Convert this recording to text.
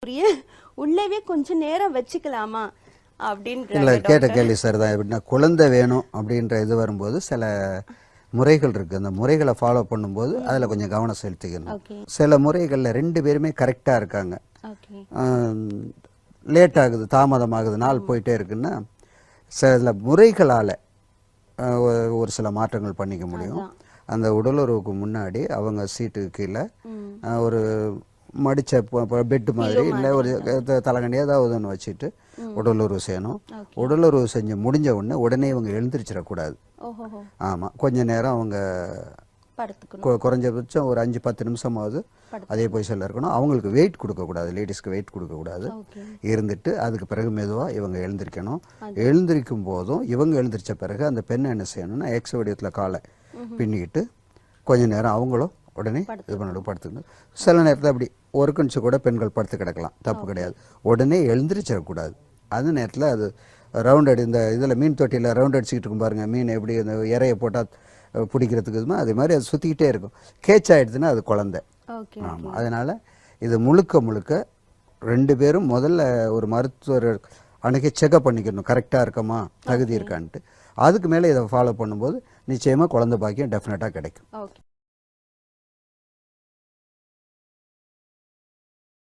அப்படியே உள்ளவே கொஞ்சம் நேரம் வச்சுக்கலாமா இல்லை அப்படின்றாங்க கேட்ட டாக்டர். கேள்வி சார் தான். எப்படின்னா குழந்தை வேணும் அப்படின்ற இது வரும்போது சில முறைகள் இருக்குது. அந்த முறைகளை ஃபாலோ பண்ணும்போது அதில் கொஞ்சம் கவனம் செலுத்திக்கணும். ஓகே சில முறைகளில் ரெண்டு பேருமே கரெக்டாக இருக்காங்க, ஓகே லேட் ஆகுது, தாமதமாகுது, நாள் போயிட்டே இருக்குன்னா சில முறைகளால் ஒரு சில மாற்றங்கள் பண்ணிக்க முடியும். அதான். அந்த உடலுறவுக்கு முன்னாடி அவங்க சீட்டுக்கு கீழே ம் ஒரு மடித்த பெட்டு மாதிரி இல்லை ஒரு தலைகண்டி ஏதாவது ஒன்று வச்சுட்டு உடலுறவு செய்யணும். ஓகே உடலுறவு செஞ்சு முடிஞ்ச உடனே இவங்க எழுந்திரிச்சிடக்கூடாது. ஓஹோ ஆமாம், கொஞ்ச நேரம் அவங்க படுத்துக்கணும் குறைஞ்சபட்சம் ஒரு 5-10 நிமிஷமாவது அதே பொசிஷனில் இருக்கணும். அவங்களுக்கு வெயிட் கொடுக்கக்கூடாது, லேடிஸ்க்கு வெயிட் கொடுக்கக்கூடாது. ஓகே இருந்துட்டு அதுக்கு பிறகு மெதுவாக இவங்க எழுந்திரிக்கணும். எழுந்திரிக்கும் போதும் இவங்க எழுந்திரிச்ச பிறகு அந்த பெண்ணை என்ன செய்யணும்னா எக்ஸ் வடிவத்தில் காலை பின்னிக்கிட்டு கொஞ்ச நேரம் அவங்களும் உடனே இது பண்ணிட்டு படுத்துக்கணும். சில நேரத்தில் அப்படி ஒரு கணிச்சு கூட பெண்கள் படுத்து கிடக்கலாம், தப்பு கிடையாது. உடனே எழுந்திரிச்சிடக்கூடாது. அந்த நேரத்தில் அது ரவுண்ட் அடி இந்த இதில் மீன் தொட்டியில் ரவுண்ட் அடிச்சுக்கிட்டு இருக்கும் பாருங்கள், மீன் எப்படி அந்த இறையை போட்டால் பிடிக்கிறதுக்கு இதுமா அதே மாதிரி அது சுற்றிக்கிட்டே இருக்கும். கேட்ச் ஆகிடுதுன்னா அது குழந்தை. ஓகே ஆமாம், அதனால் இது முழுக்க முழுக்க ரெண்டு பேரும் முதல்ல ஒரு மருத்துவர் அன்றைக்கி செக்அப் பண்ணிக்கணும், கரெக்டாக இருக்கமா, தகுதி இருக்கான்ட்டு. அதுக்கு மேலே இதை ஃபாலோ பண்ணும்போது நிச்சயமாக குழந்தை பாக்கியம் டெஃபினட்டாக கிடைக்கும். ஓகே.